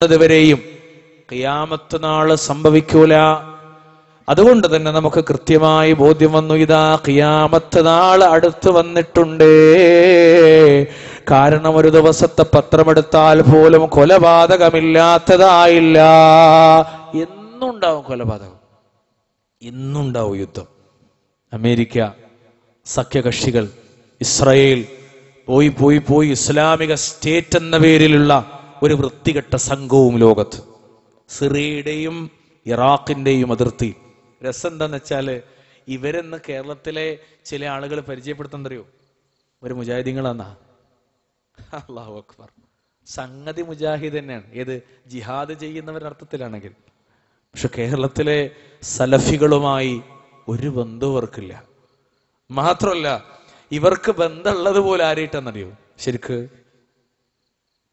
വരെയും ഖിയാമത്ത് നാള് സംഭവിക്കൂല. അതുകൊണ്ട് തന്നെ നമുക്ക് കൃത്യമായി ബോധ്യം വന്നു, ഇതാ ഖിയാമത്ത് നാൾ അടുത്ത് വന്നിട്ടുണ്ട്. കാരണം ഒരു ദിവസത്തെ പത്രമെടുത്താൽ പോലും കൊലപാതകമില്ലാത്തതായില്ല. എന്നുണ്ടാവും കൊലപാതകം, എന്നുണ്ടാവും യുദ്ധം. അമേരിക്ക സഖ്യകക്ഷികൾ, ഇസ്രായേൽ പോയി പോയി പോയി ഇസ്ലാമിക സ്റ്റേറ്റ് എന്ന പേരിലുള്ള ഒരു വൃത്തികെട്ട സംഘവും ലോകത്ത്. സിറിയയുടെയും ഇറാഖിന്റെയും അതിർത്തി. രസം എന്താന്ന് വെച്ചാല് ഇവരെന്ന് കേരളത്തിലെ ചില ആളുകൾ പരിചയപ്പെടുത്തുന്നറിയോ, ഒരു മുജാഹിദീങ്ങളാന്നാ. അല്ലാഹു അക്ബർ. സംഗതി മുജാഹിദ് തന്നെയാണ്, ഏത് ജിഹാദ് ചെയ്യുന്നവരുടെ അർത്ഥത്തിലാണെങ്കിൽ. പക്ഷെ കേരളത്തിലെ സലഫികളുമായി ഒരു ബന്ധവും ഇവർക്കില്ല. മാത്രമല്ല, ഇവർക്ക് ബന്ധമുള്ളത് പോലെ ആരായിട്ടെന്നറിയോ? ശരിക്ക്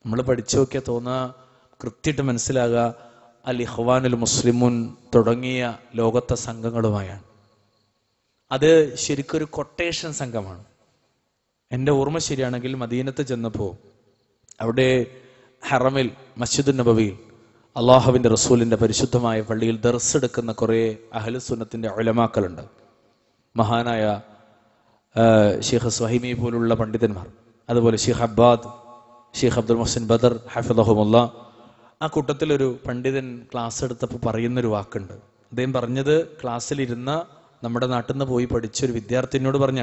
നമ്മൾ പഠിച്ചു നോക്കിയാൽ തോന്നുക, കൃത്യമായിട്ട് മനസ്സിലാകുക, അൽ ഇഖ്വാനുൽ മുസ്ലിമുൻ തുടങ്ങിയ ലോകത്തെ സംഘങ്ങളുമായാണ്. അത് ശരിക്കൊരു കൊട്ടേഷൻ സംഘമാണ്. എൻ്റെ ഓർമ്മ ശരിയാണെങ്കിൽ മദീനത്ത് ചെന്നപ്പോൾ അവിടെ ഹറമിൽ മസ്ജിദുൻ നബവിയിൽ അള്ളാഹുവിൻ്റെ റസൂലിൻ്റെ പരിശുദ്ധമായ പള്ളിയിൽ ദർസ് എടുക്കുന്ന കുറേ അഹ്ലുസുന്നത്തിൻ്റെ ഉലമാക്കളുണ്ട്. മഹാനായ ഷെയ്ഖ് സ്വഹൈമി പോലുള്ള പണ്ഡിതന്മാർ, അതുപോലെ ഷെയ്ഖ് അബ്ബാദ്, ഷെയ്ഖ് അബ്ദുൽ മുഹ്സിൻ ബദർ ഹഫിദഹുമുല്ലാ. ആ കൂട്ടത്തിലൊരു പണ്ഡിതൻ ക്ലാസ് എടുത്തപ്പോൾ പറയുന്നൊരു വാക്കുണ്ട്. അദ്ദേഹം പറഞ്ഞത്, ക്ലാസ്സിലിരുന്ന നമ്മുടെ നാട്ടിൽ നിന്ന് പോയി പഠിച്ചൊരു വിദ്യാർത്ഥിനോട് പറഞ്ഞ,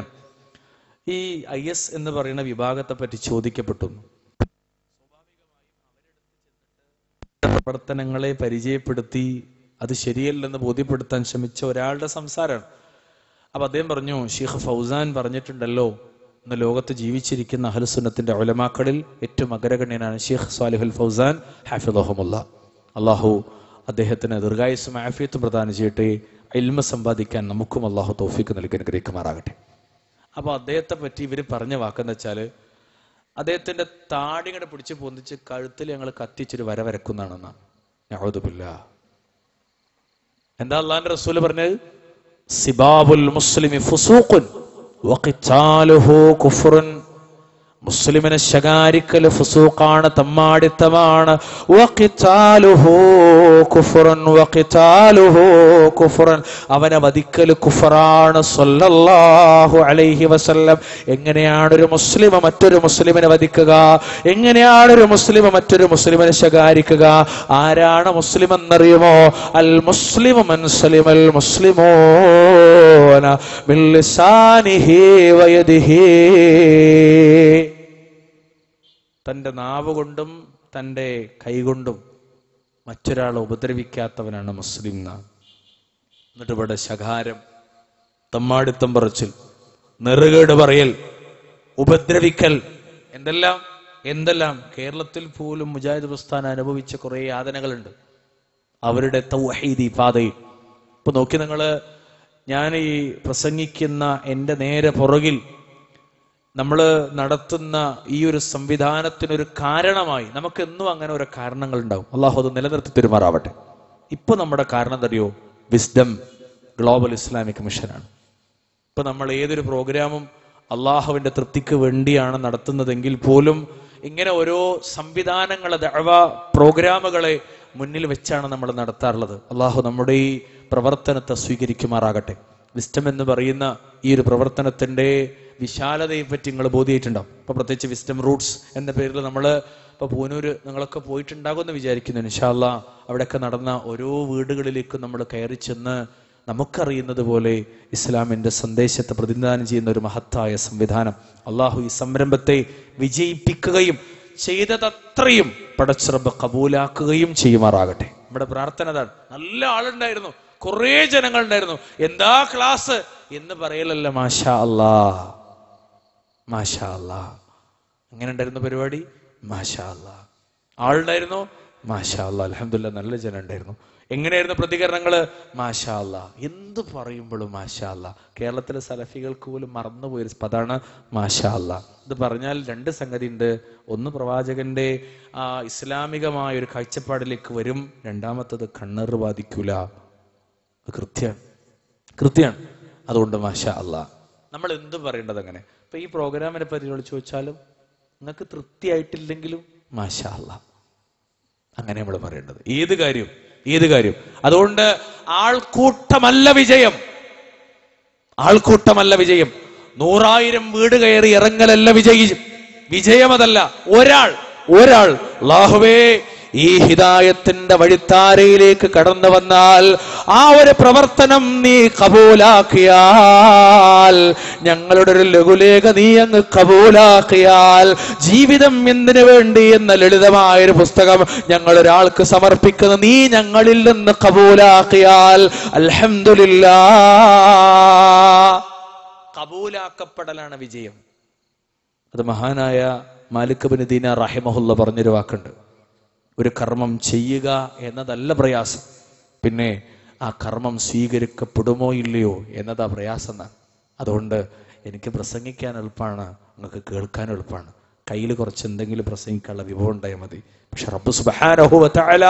ഈ IS എന്ന് പറയുന്ന വിഭാഗത്തെ പറ്റി ചോദിക്കപ്പെട്ടു. പ്രവർത്തനങ്ങളെ പരിചയപ്പെടുത്തി അത് ശരിയല്ലെന്ന് ബോധ്യപ്പെടുത്താൻ ശ്രമിച്ച ഒരാളുടെ സംസാരമാണ്. അപ്പൊ അദ്ദേഹം പറഞ്ഞു, ഷെയ്ഖ് ഫൗസാൻ പറഞ്ഞിട്ടുണ്ടല്ലോ, ഇന്ന് ലോകത്ത് ജീവിച്ചിരിക്കുന്ന അഹ്ലുസുന്നത്തിന്റെ ഉലമാക്കളിൽ ഏറ്റവും അഗ്രഗണ്യനാണ് ഷെയ്ഖ് സ്വാലിഹുൽ ഫൗസാൻ ഹഫിദഹുമുല്ലാ. അള്ളാഹു അദ്ദേഹത്തിന് ദീർഘായുസ്സും ആഫിയത്തും പ്രദാനം ചെയ്യട്ടെ. ഇൽമ സമ്പാദിക്കാൻ നമുക്കും അള്ളാഹു തൗഫീഖ് നൽകി അനുഗ്രഹിക്കുമാറാകട്ടെ. അപ്പൊ അദ്ദേഹത്തെ പറ്റി ഇവർ പറഞ്ഞ വാക്കെന്ന് വെച്ചാല്, അദ്ദേഹത്തിന്റെ താടി ഇങ്ങോട്ട് പിടിച്ച് പൊന്തിച്ച് കഴുത്തിൽ ഞങ്ങൾ കത്തിച്ചൊരു വര വരക്കുന്നതാണെന്നാണ്. നഊദു ബില്ലാഹ്. എന്താ അള്ളാഹിന്റെ റസൂല് പറഞ്ഞത്? സിബാബുൽ മുസ്ലിമി ഫുസൂഖുൻ വഖിതാലുഹു കുഫ്റുൻ. മുസ്ലിമിനെ ശകാരിക്കൽ ഫുസൂഖാണ്, തമ്മാടിത്തമാണ്. വഖിതാലുഹു കുഫ്റുൻ വഖിതാലുഹു കുഫ്റുൻ. അവനെ വധിക്കൽ കുഫറാണ്. സല്ലല്ലാഹു അലൈഹി വസല്ലം. എങ്ങനെയാണ് ഒരു മുസ്ലിം മറ്റൊരു മുസ്ലിമിനെ വധിക്കുക? എങ്ങനെയാണ് ഒരു മുസ്ലിം മറ്റൊരു മുസ്ലിമിനെ ശകാരിക്കുക? ആരാണ് മുസ്ലിം എന്നറിയുമോ? അൽ മുസ്ലിമു മൻ സലിമൽ മുസ്ലിമൂന മിൻ ലിസാനിഹി വയദിഹി. തൻ്റെ നാവ് കൊണ്ടും തൻ്റെ കൈകൊണ്ടും മറ്റൊരാളെ ഉപദ്രവിക്കാത്തവനാണ് മുസ്ലിം. എന്നിട്ട് ഇവിടെ ശകാരം, തമ്മാടിത്തം പറച്ചിൽ, നെറുകേട് പറയൽ, ഉപദ്രവിക്കൽ, എന്തെല്ലാം. കേരളത്തിൽ പോലും മുജാഹിദ് പ്രസ്ഥാനം അനുഭവിച്ച കുറെ യാതനകളുണ്ട് അവരുടെ തൗഹീദി പാതയിൽ. ഇപ്പൊ നോക്കി നിങ്ങള്, ഞാൻ ഈ പ്രസംഗിക്കുന്ന എൻ്റെ നേരെ പുറകിൽ നമ്മൾ നടത്തുന്ന ഈ ഒരു സംവിധാനത്തിനൊരു കാരണമായി നമുക്കെന്നും അങ്ങനെ ഓരോ കാരണങ്ങൾ ഉണ്ടാവും. അള്ളാഹു അത് നിലനിർത്തി പെരുമാറാവട്ടെ. ഇപ്പൊ നമ്മുടെ കാരണം എന്തറിയോ? വിസ്ഡം ഗ്ലോബൽ ഇസ്ലാമിക് മിഷനാണ്. ഇപ്പൊ നമ്മൾ ഏതൊരു പ്രോഗ്രാമും അള്ളാഹുവിന്റെ തൃപ്തിക്ക് വേണ്ടിയാണ് നടത്തുന്നതെങ്കിൽ പോലും ഇങ്ങനെ ഓരോ സംവിധാനങ്ങളെ, ദഅ്വ പ്രോഗ്രാമുകളെ മുന്നിൽ വെച്ചാണ് നമ്മൾ നടത്താറുള്ളത്. അള്ളാഹു നമ്മുടെ ഈ പ്രവർത്തനത്തെ സ്വീകരിക്കുമാറാകട്ടെ. വിസ്ഡം എന്ന് പറയുന്ന ഈ ഒരു പ്രവർത്തനത്തിന്റെ വിശാലതയെ പറ്റി നിങ്ങൾ ബോധ്യമായിട്ടുണ്ടാവും. ഇപ്പൊ പ്രത്യേകിച്ച് വിസ്ഡം റൂട്ട്സ് എന്ന പേരിൽ നമ്മൾ ഇപ്പൊ പൂനൂര് നിങ്ങളൊക്കെ പോയിട്ടുണ്ടാകുമെന്ന് വിചാരിക്കുന്നു. ഇൻഷാ അല്ലാഹ് അവിടെയൊക്കെ നടന്ന ഓരോ വീടുകളിലേക്കും നമ്മൾ കയറി ചെന്ന് നമുക്കറിയുന്നത് പോലെ ഇസ്ലാമിന്റെ സന്ദേശത്തെ പ്രതിനിധാനം ചെയ്യുന്ന ഒരു മഹത്തായ സംവിധാനം. അള്ളാഹു ഈ സംരംഭത്തെ വിജയിപ്പിക്കുകയും ചെയ്തതത്രയും പടച്ചറബ് കബൂലാക്കുകയും ചെയ്യുമാറാകട്ടെ. നമ്മുടെ പ്രാർത്ഥന അതാണ്. നല്ല ആളുണ്ടായിരുന്നു, കുറേ ജനങ്ങളുണ്ടായിരുന്നു. എന്താ ക്ലാസ് എന്ന് പറയലല്ല, മാഷാ അല്ലാഹ് മാഷാ അല്ലാഹ്. എങ്ങനെ ഉണ്ടായിരുന്നു പരിപാടി? മാഷാ അല്ലാഹ്. ആളുണ്ടായിരുന്നു? മാഷാ അല്ലാഹ്. അൽഹംദുലില്ലാഹ്, നല്ല ജനം ഉണ്ടായിരുന്നു. എങ്ങനെയായിരുന്നു പ്രതികരണങ്ങള്? മാഷാ അല്ലാഹ്. എന്ത് പറയുമ്പോഴും മാഷാ അല്ലാഹ്. കേരളത്തിലെ സലഫികൾക്ക് പോലും മറന്നുപോയൊരു പദാണ് മാഷാ അല്ലാഹ്. ഇത് പറഞ്ഞാൽ രണ്ട് സംഗതി ഉണ്ട്. ഒന്ന്, പ്രവാചകന്റെ ആ ഇസ്ലാമികമായ ഒരു കാഴ്ചപ്പാടിലേക്ക് വരും. രണ്ടാമത്തത്, കണ്ണേറ് ബാധിക്കൂല. കൃത്യമാണ്. അതുകൊണ്ട് മാഷാ അല്ലാഹ്. നമ്മൾ എന്ത് പറയേണ്ടത് അങ്ങനെ? ഇപ്പൊ ഈ പ്രോഗ്രാമിനെ പറ്റി ചോദിച്ചാലും നിങ്ങൾക്ക് തൃപ്തിയായിട്ടില്ലെങ്കിലും മാഷാ അല്ലാഹ്. അങ്ങനെ നമ്മൾ പറയേണ്ടത്. ഏത് കാര്യം. അതുകൊണ്ട് ആൾക്കൂട്ടമല്ല വിജയം. 100,000 വീട് കയറി ഇറങ്ങലല്ല വിജയമതല്ല. ഒരാൾ അല്ലാഹുവേ ഈ ഹിദായത്തിന്റെ വഴിത്താരയിലേക്ക് കടന്നു വന്നാൽ ആ ഒരു പ്രവർത്തനം നീ കബൂലാക്കിയാൽ, ഞങ്ങളുടെ ഒരു ലഘുലേഖ നീ അങ്ങ് കബൂലാക്കിയാൽ, ജീവിതം എന്തിനു വേണ്ടി എന്ന ലളിതമായൊരു പുസ്തകം ഞങ്ങൾ ഒരാൾക്ക് സമർപ്പിക്കുന്ന നീ ഞങ്ങളിൽ നിന്ന് കബൂലാക്കിയാൽ അൽഹംദുലില്ലാഹ്. കബൂലാക്കപ്പെടലാണ് വിജയം. അത് മഹാനായ മാലിക് ഇബ്നു ദീനാർ റഹിമഹുല്ല പറഞ്ഞൊരു വാക്കുണ്ട്. ഒരു കർമ്മം ചെയ്യുക എന്നതല്ല പ്രയാസം, പിന്നെ ആ കർമ്മം സ്വീകരിക്കപ്പെടുമോ ഇല്ലയോ എന്നതാ പ്രയാസം എന്നാണ്. അതുകൊണ്ട് എനിക്ക് പ്രസംഗിക്കാൻ എളുപ്പമാണ്, നിങ്ങൾക്ക് കേൾക്കാൻ എളുപ്പമാണ്. കയ്യിൽ കുറച്ച് എന്തെങ്കിലും പ്രസംഗിക്കാനുള്ള വിഭവം ഉണ്ടായാൽ മതി. പക്ഷെ റബ്ബ് സുബ്ഹാനഹു വ തആല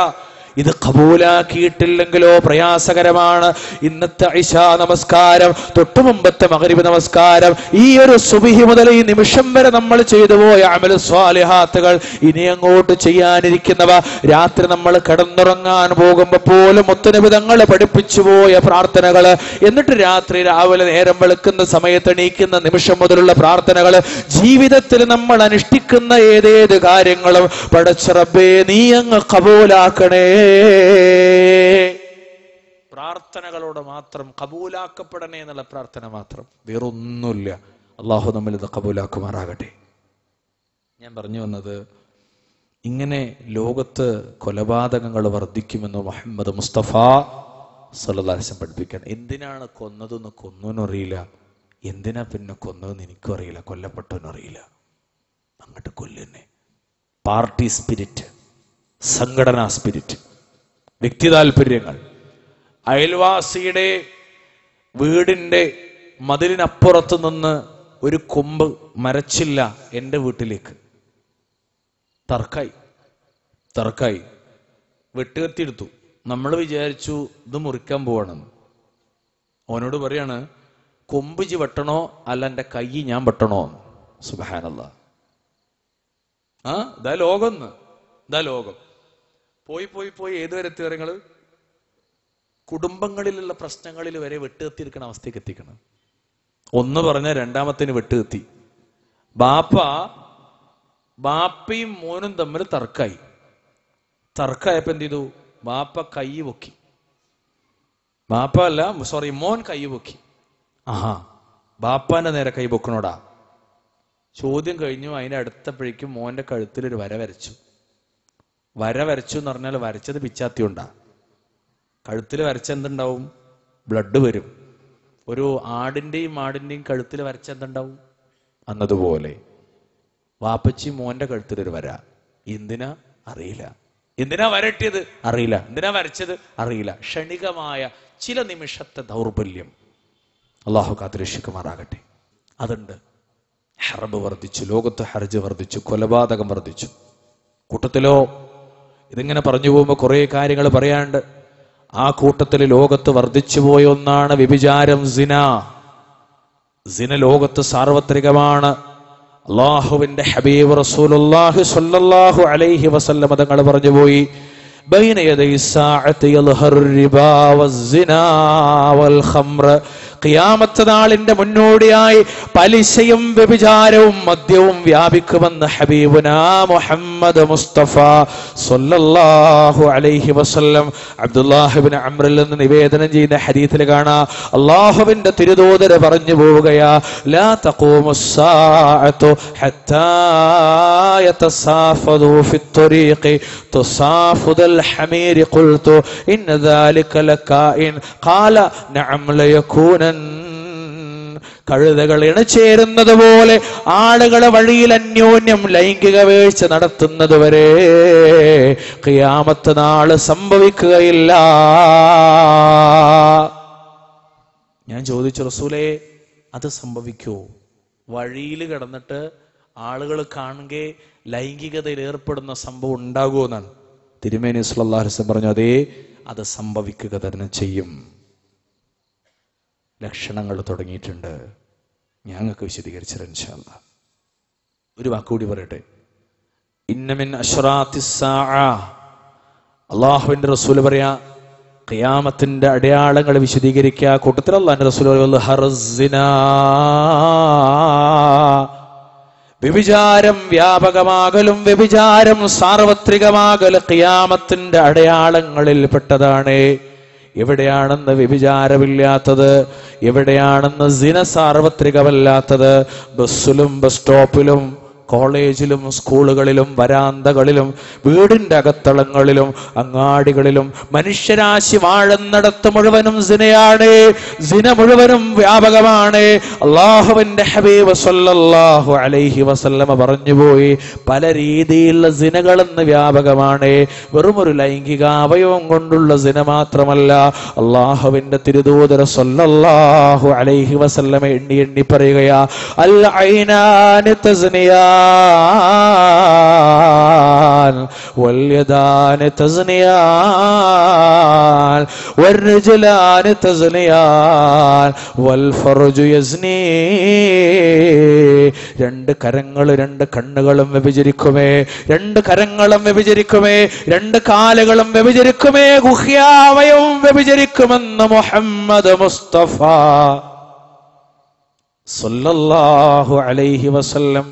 ഇത് കബൂലാക്കിയിട്ടില്ലെങ്കിലോ പ്രയാസകരമാണ്. ഇന്നത്തെ ഇശാ നമസ്കാരം, തൊട്ടു മുമ്പത്തെ മഗ്രിബ് നമസ്കാരം, ഈ ഒരു സുബ്ഹി മുതൽ ഈ നിമിഷം വരെ നമ്മൾ ചെയ്തു പോയ അമൽ സ്വാലിഹാത്തുകൾ, ഇനി അങ്ങോട്ട് ചെയ്യാനിരിക്കുന്നവ, രാത്രി നമ്മൾ കിടന്നുറങ്ങാൻ പോകുമ്പോൾ പോലും മുത്തുനബി തങ്ങൾ പഠിപ്പിച്ചു പോയ പ്രാർത്ഥനകൾ, എന്നിട്ട് രാവിലെ നേരം വെളുക്കുന്ന സമയത്ത് എണീക്കുന്ന നിമിഷം മുതലുള്ള പ്രാർത്ഥനകൾ, ജീവിതത്തിൽ നമ്മൾ അനുഷ്ഠിക്കുന്ന ഏതേത് കാര്യങ്ങളും പടച്ച റബ്ബേ നീ അങ്ങ് കബൂലാക്കണേ. പ്രാർത്ഥനകളോട് മാത്രം കബൂലാക്കപ്പെടണേ എന്നുള്ള പ്രാർത്ഥന മാത്രം, വേറൊന്നുമില്ല. അള്ളാഹു നമ്മൾ ഇത് കബൂലാക്കുമാറാകട്ടെ. ഞാൻ പറഞ്ഞു വന്നത്, ഇങ്ങനെ ലോകത്ത് കൊലപാതകങ്ങൾ വർദ്ധിക്കുമെന്ന് മുഹമ്മദ് മുസ്തഫ സല്ലല്ലാഹു അലൈഹി വസല്ലം പഠിപ്പിക്കാൻ. എന്തിനാണ് കൊന്നതെന്ന് കൊന്നവനും അറിയില്ല, എന്തിനാ പിന്നെ കൊന്നതെന്ന് എനിക്കും അറിയില്ല, കൊല്ലപ്പെട്ടവനും അറിയില്ല. അങ്ങോട്ട് കൊല്ലുന്നെ. പാർട്ടി സ്പിരിറ്റ്, സംഘടനാ സ്പിരിറ്റ്, വ്യക്തി താല്പര്യങ്ങൾ. അയൽവാസിയുടെ വീടിന്റെ മതിലിനപ്പുറത്ത് നിന്ന് ഒരു കൊമ്പ് മരച്ചില്ല എൻ്റെ വീട്ടിലേക്ക്. തർക്കായി വെട്ടുകത്തിയെടുത്തു. നമ്മൾ വിചാരിച്ചു ഇത് മുറിക്കാൻ പോവാണെന്ന്. അവനോട് പറയാണ്, കൊമ്പിജ് വെട്ടണോ അല്ല എൻ്റെ കൈ ഞാൻ വെട്ടണോ? സുബ്ഹാനല്ലാഹ്. ഇതാ ലോകം. പോയി ഏതുവരെ എത്തി കാര്യങ്ങള്? കുടുംബങ്ങളിലുള്ള പ്രശ്നങ്ങളിൽ വരെ വെട്ടുകത്തിയിരിക്കണ അവസ്ഥയ്ക്ക് എത്തിക്കണം. ഒന്ന് പറഞ്ഞ രണ്ടാമത്തിന് വെട്ടുകത്തി. ബാപ്പയും മോനും തമ്മിൽ തർക്കായപ്പോ എന്ത് ചെയ്തു? ബാപ്പ കൈ പൊക്കി. മോൻ കൈ പൊക്കി. ബാപ്പാന്റെ നേരെ കൈ പൊക്കണോടാ. ചോദ്യം കഴിഞ്ഞു. അതിന്റെ അടുത്തപ്പോഴേക്കും മോന്റെ കഴുത്തിലൊരു വര വരച്ചു എന്ന് പറഞ്ഞാൽ വരച്ചത് പിച്ചാത്തി കൊണ്ടാ. കഴുത്തിൽ വരച്ച എന്തുണ്ടാവും? ബ്ലഡ് വരും. ഒരു ആടിന്റെയും കഴുത്തിൽ വരച്ച എന്തുണ്ടാവും? അന്നതുപോലെ വാപ്പച്ചി മോന്റെ കഴുത്തിലൊരു വര. എന്തിനാ അറിയില്ല. എന്തിനാ വരട്ടിയത് അറിയില്ല. എന്തിനാ വരച്ചത് അറിയില്ല. ക്ഷണികമായ ചില നിമിഷത്തെ ദൗർബല്യം. അള്ളാഹു കാത്തുരക്ഷിക്കുമാറാകട്ടെ. അതുണ്ട്. ഹർബ് വർദ്ധിച്ചു, ലോകത്ത് ഹർജ് വർദ്ധിച്ചു, കൊലപാതകം വർദ്ധിച്ചു. കൂട്ടത്തിലോ ഇതിങ്ങനെ പറഞ്ഞു പോകുമ്പോൾ കുറെ കാര്യങ്ങൾ പറയാനുണ്ട്. ആ കൂട്ടത്തിൽ ലോകത്ത് വർദ്ധിച്ചു പോയ ഒന്നാണ് വ്യഭിചാരം, സിന ലോകത്ത് സാർവത്രികമാണ്. അല്ലാഹുവിന്റെ ഹബീബ് റസൂലുള്ളാഹി സ്വല്ലല്ലാഹു അലൈഹി വസല്ലം തങ്ങൾ പറഞ്ഞു പോയി, ബൈന യദൈ സാഅത്തി യൽഹർ റിബാ വസ്സിനാ വൽ ഖംർ. ഖിയാമത്ത് നാളിന്റെ മുന്നോടിയായി പലിശയും വ്യഭിചാരവും മദ്യവും വ്യാപിക്കുമെന്ന് ഹബീബുനാ മുഹമ്മദ് മുസ്തഫ സ്വല്ലല്ലാഹു അലൈഹി വസല്ലം അബ്ദുല്ലാഹ് ഇബ്നു അംറിൽ നിന്ന് നിവേദനം ചെയ്യുന്ന ഹദീസിൽ കാണാം, അല്ലാഹുവിന്റെ തിരുദൂതർ പറഞ്ഞു പോവുകയാ, ലാ തഖൂമുസ് സാഅതു ഹത്താ യതസാഫദു ഫിത്ത്വരീഖി തുസാഫുദൽ ഹമീരി ഖുൽതു ഇന്ന ദാലിക ലകായിൻ ഖാല നഅം ലയകൂന. കഴുതകൾ ഇണചേരുന്നത് പോലെ ആളുകളെ വഴിയിൽ അന്യോന്യം ലൈംഗിക വീഴ്ച നടത്തുന്നത് വരെ ഖിയാമത്ത് നാള് സംഭവിക്കുകയില്ല. ഞാൻ ചോദിച്ചു, റസൂലേ അത് സംഭവിക്കോ? വഴിയിൽ കിടന്നിട്ട് ആളുകൾ കാണുകെ ലൈംഗികതയിൽ ഏർപ്പെടുന്ന സംഭവം ഉണ്ടാകുമോ എന്നാണ് തിരുമേനി സല്ലല്ലാഹു അലൈഹി വസല്ലം പറഞ്ഞു. അതേ, അത് സംഭവിക്കുക തന്നെ ചെയ്യും. ലക്ഷണങ്ങൾ തുടങ്ങിയിട്ടുണ്ട്. ഞങ്ങൾക്ക് വിശദീകരിച്ചത് ഇൻഷാ അല്ലാഹ്. ഒരു വാക്കുകൂടി പറയട്ടെ. ഇന്ന മിൻ അശ്റാത്തിസ് സാഅ അള്ളാഹുവിന്റെ റസൂൽ പറയാ, ഖിയാമത്തിന്റെ അടയാളങ്ങൾ വിശദീകരിക്കുക കൂട്ടത്തിൽ അള്ളാഹുവിന്റെ റസൂൽ പറയുന്നത്, വ്യഭിചാരം വ്യാപകമാകലും വ്യഭിചാരം സാർവത്രികമാകൽ ഖിയാമത്തിന്റെ അടയാളങ്ങളിൽ പെട്ടതാണ്. എവിടെയാണെന്ന് വ്യഭിചാരമില്ലാത്തത്, എവിടെയാണെന്ന് സിന സാർവത്രികമല്ലാത്തത്? ബസ്സിലും ബസ് സ്റ്റോപ്പിലും കോളേജിലും സ്കൂളുകളിലും വരാന്തകളിലും വീടിന്റെ അകത്തളങ്ങളിലും അങ്ങാടികളിലും മനുഷ്യരാശി വാഴുന്നിടത്ത് മുഴുവനും സിനയാണ്. സിന മുഴുവനും വ്യാപകമാണ്. അല്ലാഹുവിന്റെ ഹബീബ് സല്ലല്ലാഹു അലൈഹി വസല്ലമ പറഞ്ഞുപോയി, പല രീതിയിലുള്ള സിനകളെന്ന് വ്യാപകമാണ്. വെറും ഒരു ലൈംഗിക അവയവം കൊണ്ടുള്ള സിന മാത്രമല്ല, അല്ലാഹുവിന്റെ തിരുദൂതർ സല്ലല്ലാഹു അലൈഹി വസല്ലമ എണ്ണി എണ്ണി പറയുകയാ, അൽ ഐനാനി തസ്നിയാ واليدان تزنيان والرجلان تزنيان والفرج يزني. രണ്ട് കരങ്ങളും രണ്ട് കണ്ണുകളും വ്യഭിചരിക്കുമേ, രണ്ട് കരങ്ങളും വ്യഭിചരിക്കുമേ, രണ്ട് കാലുകളും വ്യഭിചരിക്കുമേ, ഗുഹ്യാവയവും വ്യഭിചരിക്കുമെന്ന് മുഹമ്മദ് മുസ്തഫ സല്ലല്ലാഹു അലൈഹി വസല്ലം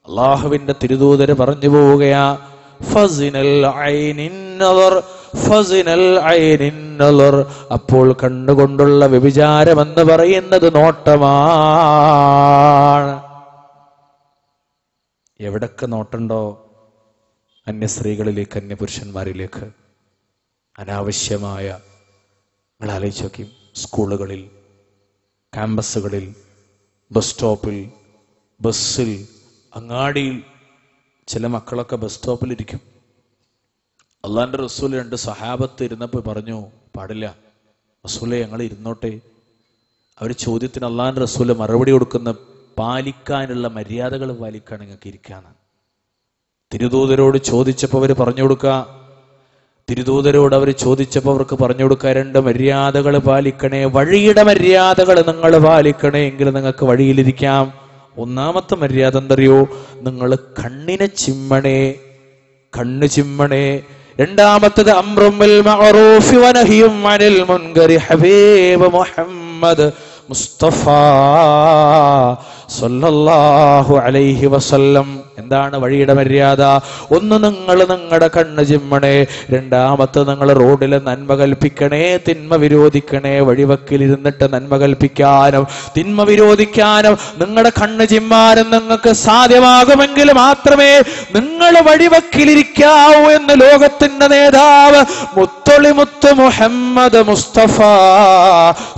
അള്ളാഹുവിന്റെ തിരുദൂതര് പറഞ്ഞു പോവുകയാ, ഫസിനൽ ഐനിൻ നളർ, ഫസിനൽ ഐനിൻ നളർ. അപ്പോൾ കണ്ണുകൊണ്ടുള്ള വ്യഭിചാരം എന്ന് പറയുന്നത് നോട്ടമാണ്. എവിടൊക്കെ നോട്ടുണ്ടോ? അന്യ സ്ത്രീകളിലേക്ക്, അന്യ പുരുഷന്മാരിലേക്ക്, അനാവശ്യമായ. നിങ്ങൾ ആലോചിച്ച് നോക്കി, സ്കൂളുകളിൽ, ക്യാമ്പസുകളിൽ, ബസ് സ്റ്റോപ്പിൽ, ബസ്സിൽ, അങ്ങാടിയിൽ. ചില മക്കളൊക്കെ ബസ് സ്റ്റോപ്പിലിരിക്കും. അള്ളാന്റെ റസൂൽ രണ്ട് സഹാബത്ത് ഇരുന്നപ്പോൾ പറഞ്ഞു, പാടില്ല റസൂലെ, ഞങ്ങൾ ഇരുന്നോട്ടെ. അവർ ചോദ്യത്തിന് അള്ളാന്റെ റസൂല് മറുപടി കൊടുക്കുന്ന, പാലിക്കാനുള്ള മര്യാദകൾ പാലിക്കാൻ നിങ്ങൾക്ക് ഇരിക്കാന്ന്. തിരുദൂതരോട് ചോദിച്ചപ്പോൾ അവർ പറഞ്ഞു കൊടുക്കുക, തിരുദൂതരോട് അവർ ചോദിച്ചപ്പോൾ അവർക്ക് പറഞ്ഞു കൊടുക്കുക, രണ്ട് മര്യാദകൾ പാലിക്കണേ, വഴിയുടെ മര്യാദകൾ നിങ്ങൾ പാലിക്കണേ, എങ്കിൽ നിങ്ങൾക്ക് വഴിയിലിരിക്കാം. ഒന്നാമത്തെ മര്യാദ എന്തറിയോ? നിങ്ങൾ കണ്ണിനെ ചിമ്മണേ, കണ്ണ് ചിമ്മണേ. രണ്ടാമത്തത് അംറും ബിൽ മഅറൂഫി വനഹിയും അനിൽ മുൻകരി. ഹബീബ് മുഹമ്മദ് മുസ്തഫ സല്ലല്ലാഹു അലൈഹി വസല്ലം എന്താണ് വഴിയുടെ മര്യാദ? ഒന്ന്, നിങ്ങൾ നിങ്ങളുടെ കണ്ണ് ചിമ്മണേ. രണ്ടാമത്തെ, നിങ്ങൾ റോഡിൽ നന്മ കൽപ്പിക്കണേ, തിന്മ വിരോധിക്കണേ. വഴിവക്കിലിരുന്നിട്ട് നന്മ കൽപ്പിക്കാനും തിന്മ വിരോധിക്കാനും നിങ്ങളുടെ കണ്ണ് ചിമ്മാനും നിങ്ങൾക്ക് സാധ്യമാകുമെങ്കിൽ മാത്രമേ നിങ്ങൾ വഴിവക്കിലിരിക്കാവൂ എന്ന് ലോകത്തിന്റെ നേതാവ് മുത്തൊളിമുത്ത് മുഹമ്മദ് മുസ്തഫ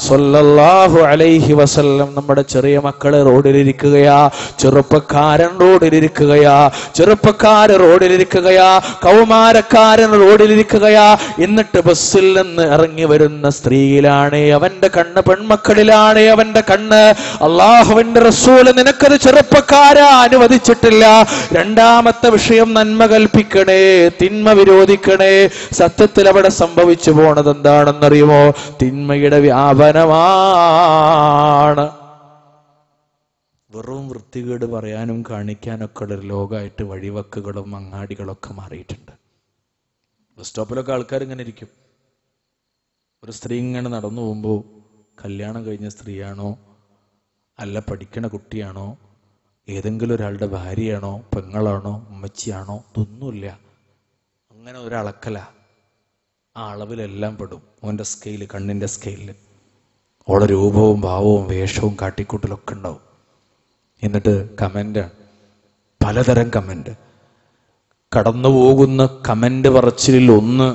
സല്ലല്ലാഹു അലൈഹി വസല്ലം. നമ്മുടെ ചെറിയ മക്കള് റോഡിലിരിക്കുകയാ, ചെറുപ്പക്കാരൻ റോഡിലിരിക്കുകയാ, ചെറുപ്പക്കാര് റോഡിലിരിക്കുകയാ, കൗമാരക്കാരൻ റോഡിലിരിക്കുകയാ. എന്നിട്ട് ബസ്സിൽ നിന്ന് ഇറങ്ങി വരുന്ന സ്ത്രീയിലാണ് അവന്റെ കണ്ണ്, പെൺമക്കളിലാണ് അവന്റെ കണ്ണ്. അള്ളാഹുവിന്റെ റസൂല് നിനക്കത് ചെറുപ്പക്കാരാ അനുവദിച്ചിട്ടില്ല. രണ്ടാമത്തെ വിഷയം, നന്മ കൽപ്പിക്കണേ, തിന്മ വിരോധിക്കണേ. സത്യത്തിൽ അവിടെ സംഭവിച്ചു പോണത് എന്താണെന്നറിയുമോ? തിന്മയുടെ വ്യാപനമാണ്. വെറും വൃത്തികേട് പറയാനും കാണിക്കാനൊക്കെ ഉള്ള ഒരു ലോകമായിട്ട് വഴിവക്കുകളും അങ്ങാടികളൊക്കെ മാറിയിട്ടുണ്ട്. ബസ് സ്റ്റോപ്പിലൊക്കെ ആൾക്കാർ ഇങ്ങനെ ഇരിക്കും. ഒരു സ്ത്രീ ഇങ്ങനെ നടന്നു പോകുമ്പോൾ കല്യാണം കഴിഞ്ഞ സ്ത്രീയാണോ, അല്ല പഠിക്കണ കുട്ടിയാണോ, ഏതെങ്കിലും ഒരാളുടെ ഭാര്യയാണോ, പെങ്ങളാണോ, ഉമ്മച്ചിയാണോ, ഇതൊന്നുമില്ല. അങ്ങനെ ഒരളക്കല. ആ അളവിലെല്ലാം പെടും. ഓൻ്റെ സ്കെയില്, കണ്ണിൻ്റെ സ്കെയിലിൽ ഓളെ രൂപവും ഭാവവും വേഷവും കാട്ടിക്കൂട്ടലൊക്കെ ഉണ്ടാവും. എന്നിട്ട് കമൻ്റാണ്, പലതരം കമൻ്റ്. കടന്നു പോകുന്ന കമൻ്റ് പറച്ചിലിൽ ഒന്ന്,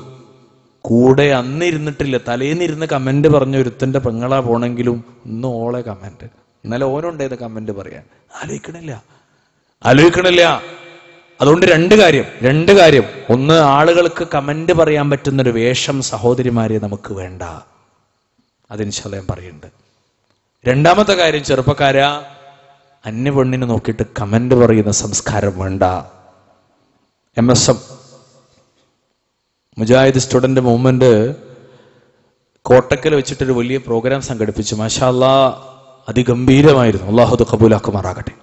കൂടെ അന്നിരുന്നിട്ടില്ല, തലേന്നിരുന്ന് കമൻ്റ് പറഞ്ഞ ഒരുത്തൻ്റെ പെങ്ങളാ പോണെങ്കിലും ഇന്ന് ഓളെ കമൻ്റ്. ഇന്നലെ ഓനുണ്ടേത് കമൻ്റ് പറയാൻ ആലോചിക്കണില്ല. അതുകൊണ്ട് രണ്ട് കാര്യം. ഒന്ന്, ആളുകൾക്ക് കമൻ്റ് പറയാൻ പറ്റുന്നൊരു വേഷം സഹോദരിമാരെ നമുക്ക് വേണ്ട. അതിൻഷാല്ലാ ഞാൻ പറയുന്നുണ്ട്. രണ്ടാമത്തെ കാര്യം, ചെറുപ്പക്കാരാ, അന്യ പെണ്ണിനെ നോക്കിയിട്ട് കമന്റ് പറയുന്ന സംസ്കാരം വേണ്ട. MSM Mujahid student movement Kottakkal വെച്ചിട്ടൊരു വലിയ പ്രോഗ്രാം സംഘടിപ്പിച്ചു. മാഷാ അല്ലാഹ്, അതിഗംഭീരമായിരുന്നു. അല്ലാഹു അത് കബൂലാക്കുമാറാകട്ടെ.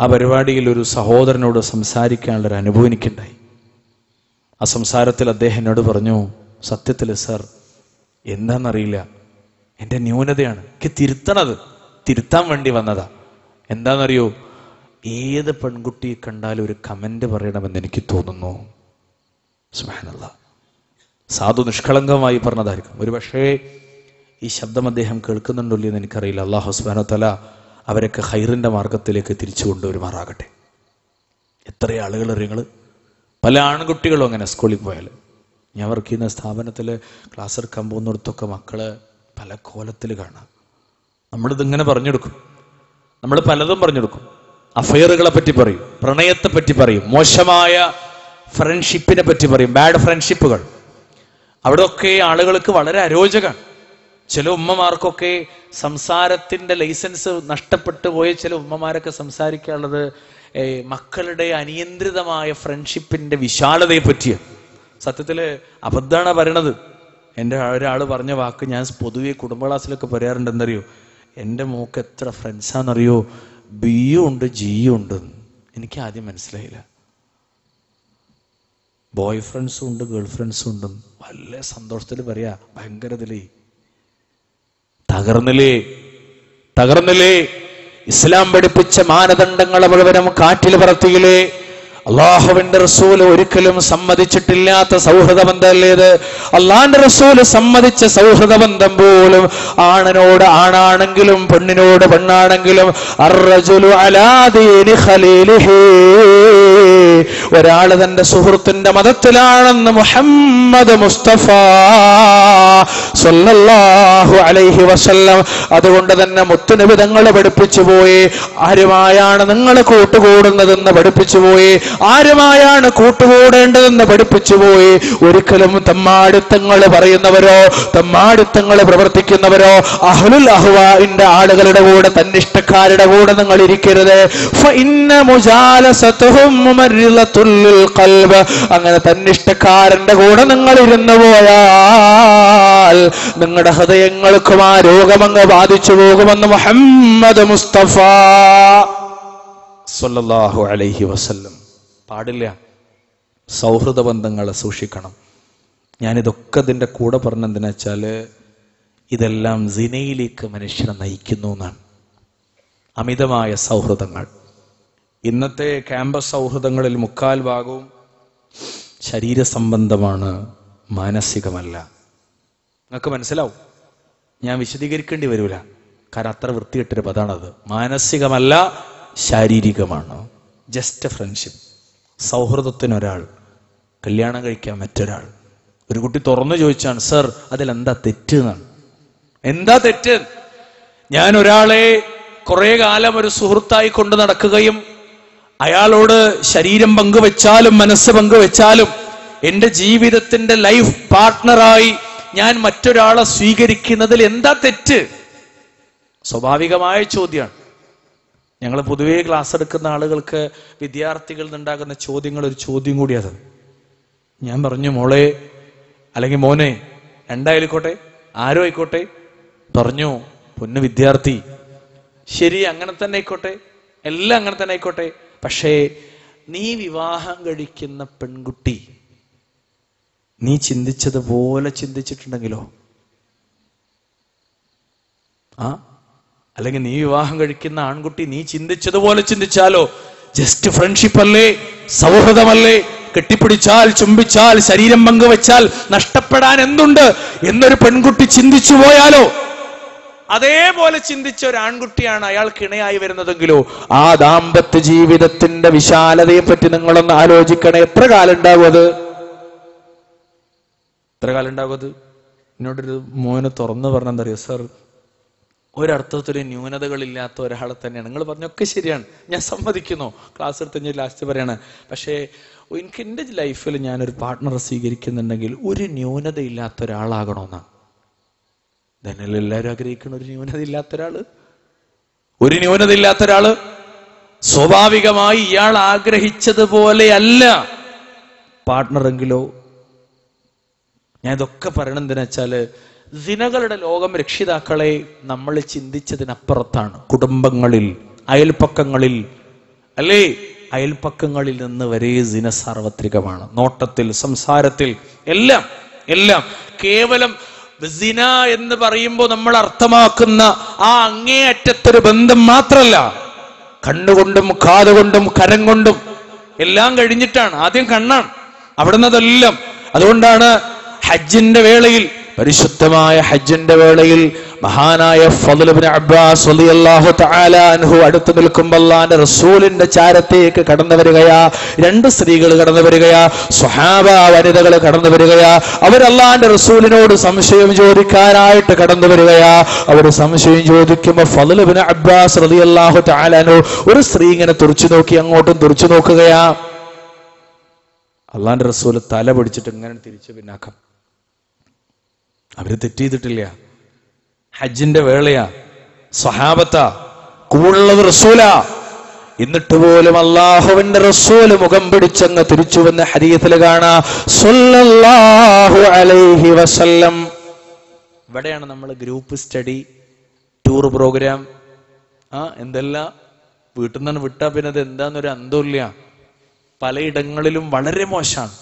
ആ പരിപാടിയിൽ ഒരു സഹോദരനോട് സംസാരിക്കാനുള്ളൊരു അനുഭവം എനിക്കുണ്ടായി. ആ സംസാരത്തിൽ അദ്ദേഹം എന്നോട് പറഞ്ഞു, സത്യത്തിൽ സർ എന്താണെന്നറിയില്ല, എൻ്റെ ന്യൂനതയാണ്, എനിക്ക് തിരുത്താൻ വേണ്ടി വന്നതാ. എന്താണെന്നറിയോ, ഏത് പെൺകുട്ടിയെ കണ്ടാലും ഒരു കമന്റ് പറയണമെന്ന് എനിക്ക് തോന്നുന്നു. സുബ്ഹാനല്ലാഹ്. സാധു നിഷ്കളങ്കമായി പറഞ്ഞതായിരിക്കും. ഒരു പക്ഷേ ഈ ശബ്ദം അദ്ദേഹം കേൾക്കുന്നുണ്ടോ എന്ന് എനിക്കറിയില്ല. അല്ലാഹു സുബ്ഹാനഹു വ തആല അവരൊക്കെ ഖൈറിന്റെ മാർഗത്തിലേക്ക് തിരിച്ചു കൊണ്ടുവരുമാറാകട്ടെ. എത്ര ആളുകൾ അറിയങ്ങൾ, പല ആൺകുട്ടികളും അങ്ങനെ സ്കൂളിൽ പോയാൽ. ഞാൻ വർക്ക് ചെയ്യുന്ന സ്ഥാപനത്തിൽ ക്ലാസ് എടുക്കാൻ പോകുന്നിടത്തൊക്കെ മക്കള് പല കോലത്തിൽ കാണാം. നമ്മളിതിങ്ങനെ പറഞ്ഞു കൊടുക്കും, നമ്മൾ പലതും പറഞ്ഞു കൊടുക്കും. അഫയറുകളെ പറ്റി പറയും, പ്രണയത്തെ പറ്റി പറയും, മോശമായ ഫ്രണ്ട്ഷിപ്പിനെ പറ്റി പറയും, ബാഡ് ഫ്രണ്ട്ഷിപ്പുകൾ. അവിടെയൊക്കെ ആളുകൾക്ക് വളരെ അരോചകമാണ്. ചില ഉമ്മമാർക്കൊക്കെ സംസാരത്തിന്റെ ലൈസൻസ് നഷ്ടപ്പെട്ടു പോയ ചില ഉമ്മമാരൊക്കെ സംസാരിക്കാനുള്ളത് മക്കളുടെ അനിയന്ത്രിതമായ ഫ്രണ്ട്ഷിപ്പിന്റെ വിശാലതയെ പറ്റിയാണ്. സത്യത്തില് അബദ്ധാണ് പറയണത്. എൻ്റെ ഒരാൾ പറഞ്ഞ വാക്ക് ഞാൻ പൊതുവെ കുടുംബ ക്ലാസ്സിലൊക്കെ പറയാറുണ്ട്. എന്തറിയോ, എൻ്റെ മോക്ക് എത്ര ഫ്രണ്ട്സാന്നറിയോ, ബിയും ഉണ്ട് ജിയും ഉണ്ട്. എനിക്ക് ആദ്യം മനസ്സിലായില്ല. ബോയ് ഫ്രണ്ട്സും ഉണ്ട് ഗേൾ ഫ്രണ്ട്സും ഉണ്ട്. വല്ല സന്തോഷത്തിൽ പറയാ, ഭയങ്കരതിലേ തകർന്നില്ലേ. ഇസ്ലാം പഠിപ്പിച്ച മാനദണ്ഡങ്ങളെ മുഴുവനും കാറ്റിൽ പറത്തിയില്ലേ. അള്ളാഹുവിന്റെ റസൂല് ഒരിക്കലും സമ്മതിച്ചിട്ടില്ലാത്ത സൗഹൃദ ബന്ധമല്ലേത്. അള്ളാന്റെ റസൂല് സമ്മതിച്ച സൗഹൃദ ബന്ധം പോലും ആണിനോട് ആണാണെങ്കിലും പെണ്ണിനോട് പെണ്ണാണെങ്കിലും അർറജുലു അലാ ദീനി ഖലീലിഹി, ഒരാള് തന്റെ സുഹൃത്തിന്റെ മതത്തിലാണെന്ന് മുഹമ്മദ് മുസ്തഫ സ്വല്ലല്ലാഹു അലൈഹി വസല്ലം. അതുകൊണ്ട് തന്നെ മുത്തുനബി തങ്ങൾ പഠിപ്പിച്ചു പോയി, ആരുമായാണ് നിങ്ങൾ കൂട്ടുകൂടുന്നതെന്ന് പഠിപ്പിച്ചു പോയി, ആരുമായാണ് കൂട്ടുകൂടേണ്ടതെന്ന് പഠിപ്പിച്ചു പോയി. ഒരിക്കലും തമ്മാടിത്തങ്ങൾ പറയുന്നവരോ തമ്മാടിത്തങ്ങൾ പ്രവർത്തിക്കുന്നവരോ അഹ്ലുൽ അഹ്വാഇന്റെ ആളുകളുടെ കൂടെ, തന്നിഷ്ടക്കാരുടെ കൂടെ നിങ്ങൾ ഇരിക്കരുത്. ഫഇന്ന മുജാലസതുഹും മുമർരിളത്തുൽ ഖൽബ്, അങ്ങനെ തന്നിഷ്ടക്കാരന്റെ കൂടെ നിങ്ങൾ ഇരുന്നു പോയാൽ നിങ്ങളുടെ ഹൃദയങ്ങൾക്കും ആ രോഗമങ്ങ് ബാധിച്ചു പോകുമെന്ന് മുഹമ്മദ് മുസ്തഫ സ്വല്ലല്ലാഹു അലൈഹി വസല്ലം. പാടില്ല. സൗഹൃദ ബന്ധങ്ങളെ സൂക്ഷിക്കണം. ഞാനിതൊക്കെ ഇതിൻ്റെ കൂടെ പറഞ്ഞെന്തിനാ വെച്ചാല് ഇതെല്ലാം സിനയിലേക്ക് മനുഷ്യനെ നയിക്കുന്നു എന്നാണ്. അമിതമായ സൗഹൃദങ്ങൾ. ഇന്നത്തെ ക്യാമ്പസ് സൗഹൃദങ്ങളിൽ 3/4 ഭാഗവും ശരീര സംബന്ധമാണ്, മാനസികമല്ല. നിങ്ങൾക്ക് മനസ്സിലാവും, ഞാൻ വിശദീകരിക്കേണ്ടി വരില്ല, കാരണം അത്ര വൃത്തികെട്ടൊരു പദാണത്. മാനസികമല്ല, ശാരീരികമാണ്. Just friendship. സൗഹൃദത്തിനൊരാൾ, കല്യാണം കഴിക്കാൻ മറ്റൊരാൾ. ഒരു കുട്ടി തുറന്നു ചോദിച്ചാണ്, സർ അതിലെന്താ തെറ്റ് എന്നാണ്. എന്താ തെറ്റ്? ഞാൻ ഒരാളെ കുറെ കാലം ഒരു സുഹൃത്തായി കൊണ്ട് നടക്കുകയും അയാളോട് ശരീരം പങ്കുവെച്ചാലും മനസ്സ് പങ്കുവെച്ചാലും എന്റെ ജീവിതത്തിന്റെ ലൈഫ് പാർട്ട്ണറായി ഞാൻ മറ്റൊരാളെ സ്വീകരിക്കുന്നതിൽ എന്താ തെറ്റ്? സ്വാഭാവികമായ ചോദ്യമാണ്. ഞങ്ങൾ പൊതുവേ ക്ലാസ് എടുക്കുന്ന ആളുകൾക്ക് വിദ്യാർത്ഥികളിൽ നിന്നുണ്ടാകുന്ന ചോദ്യങ്ങൾ ഒരു ചോദ്യം കൂടി അത്. ഞാൻ പറഞ്ഞു, മോളെ അല്ലെങ്കിൽ മോനെ, രണ്ടായിക്കോട്ടെ ആരോ ആയിക്കോട്ടെ, പറഞ്ഞു പൊന്നു വിദ്യാർത്ഥി, ശരി അങ്ങനെ തന്നെ ആയിക്കോട്ടെ, എല്ലാം അങ്ങനെ തന്നെ ആയിക്കോട്ടെ, പക്ഷേ നീ വിവാഹം കഴിക്കുന്ന പെൺകുട്ടി നീ ചിന്തിച്ചതുപോലെ ചിന്തിച്ചിട്ടുണ്ടെങ്കിലോ? അല്ലെങ്കിൽ നീ വിവാഹം കഴിക്കുന്ന ആൺകുട്ടി നീ ചിന്തിച്ചതുപോലെ ചിന്തിച്ചാലോ? ജസ്റ്റ് ഫ്രണ്ട്ഷിപ്പ് അല്ലേ, സൗഹൃദമല്ലേ, കെട്ടിപ്പിടിച്ചാൽ ചുംബിച്ചാൽ ശരീരം പങ്കുവെച്ചാൽ നഷ്ടപ്പെടാൻ എന്തുണ്ട് എന്നൊരു പെൺകുട്ടി ചിന്തിച്ചു പോയാലോ? അതേപോലെ ചിന്തിച്ച ഒരു ആൺകുട്ടിയാണ് അയാൾക്ക് ഇണയായി വരുന്നതെങ്കിലോ ആ ദാമ്പത്യ ജീവിതത്തിന്റെ വിശാലതയെ പറ്റി നിങ്ങളൊന്ന് ആലോചിക്കണേ. എത്ര കാലം ഉണ്ടാകും അത്? എന്നോടൊരു മോന് തുറന്നു പറഞ്ഞെന്തറിയോ, സർ ഒരർത്ഥത്തില് ന്യൂനതകളില്ലാത്ത ഒരാളെ തന്നെയാണ്. നിങ്ങൾ പറഞ്ഞൊക്കെ ശരിയാണ്, ഞാൻ സമ്മതിക്കുന്നു. ക്ലാസ് എടുത്ത് ലാസ്റ്റ് പറയാണ്, പക്ഷേ എനിക്ക് എൻ്റെ ലൈഫിൽ ഞാനൊരു പാർട്ട്ണറെ സ്വീകരിക്കുന്നുണ്ടെങ്കിൽ ഒരു ന്യൂനതയില്ലാത്ത ഒരാളാകണമെന്നാണ്. തന്നെ എല്ലാവരും ആഗ്രഹിക്കുന്ന ഒരു ന്യൂനതയില്ലാത്ത ഒരാള്. സ്വാഭാവികമായി ഇയാൾ ആഗ്രഹിച്ചതുപോലെയല്ല പാർട്ട്ണറെങ്കിലോ. ഞാൻ ഇതൊക്കെ പറയണം എന്തിനാ വെച്ചാല് സിനകളുടെ ലോകം രക്ഷിതാക്കളെ നമ്മൾ ചിന്തിച്ചതിനപ്പുറത്താണ്. കുടുംബങ്ങളിൽ, അയൽപ്പക്കങ്ങളിൽ, അല്ലേ, അയൽപ്പക്കങ്ങളിൽ നിന്ന് വരെ സിന സാർവത്രികമാണ്. നോട്ടത്തിൽ, സംസാരത്തിൽ, എല്ലാം എല്ലാം. കേവലം സിന എന്ന് പറയുമ്പോൾ നമ്മൾ അർത്ഥമാക്കുന്ന ആ അങ്ങേയറ്റത്തൊരു ബന്ധം മാത്രമല്ല, കണ്ണുകൊണ്ടും കാതുകൊണ്ടും കരം കൊണ്ടും എല്ലാം കഴിഞ്ഞിട്ടാണ്. ആദ്യം കണ്ണാണ്, അവിടുന്ന് അതെല്ലാം. അതുകൊണ്ടാണ് ഹജ്ജിന്റെ വേളയിൽ, പരിശുദ്ധമായ ഹജ്ജിന്റെ വേളയിൽ മഹാനായ ഫളൽ ഇബ്നു അബ്ബാസ് റളിയല്ലാഹു തആല അൻഹു അടുത്ത് നിൽക്കുമ്പോൾ അല്ലാഹുവിന്റെ റസൂലിന്റെ ചാരത്തേക്ക് കടന്നു വരികയാ. രണ്ട് സ്ത്രീകൾ കടന്നു വരികയാ, സ്വഹാബ വനിതകൾ കടന്നു വരികയാ. അവർ അല്ലാഹുവിന്റെ റസൂലിനോട് സംശയം ചോദിക്കാനായിട്ട് കടന്നു വരികയാ. അവർ സംശയം ചോദിക്കുമ്പോൾ ഫളൽ ഇബ്നു അബ്ബാസ് റളിയല്ലാഹു തആല അൻഹു ഒരു സ്ത്രീ ഇങ്ങനെ തുറിച്ചു നോക്കി, അങ്ങോട്ടും തുറിച്ചു നോക്കുകയാ. അല്ലാഹുവിന്റെ റസൂൽ തല പിടിച്ചിട്ട് ഇങ്ങനെ തിരിച്ചു പിന്നാക്കം. അവര് തെറ്റ് ചെയ്തിട്ടില്ല. ഹജ്ജിന്റെ വേളയാ, സ്വഹാബത്താ, കൂടുള്ളത് റസൂലാ. എന്നിട്ട് പോലും അല്ലാഹുവിന്റെ റസൂല് മുഖം പിടിച്ചങ്ങ് തിരിച്ചു വന്ന ഹദീസിൽ കാണാ സ്വല്ലല്ലാഹു അലൈഹി വസല്ലം. ഇവിടെയാണ് നമ്മൾ ഗ്രൂപ്പ് സ്റ്റഡി, ടൂർ പ്രോഗ്രാം, എന്തെല്ലാം വീട്ടിൽ നിന്നാണ് വിട്ടാ പിന്നെ അത് എന്താന്നൊരു അന്തമില്ല. പലയിടങ്ങളിലും വളരെ മോശമാണ്.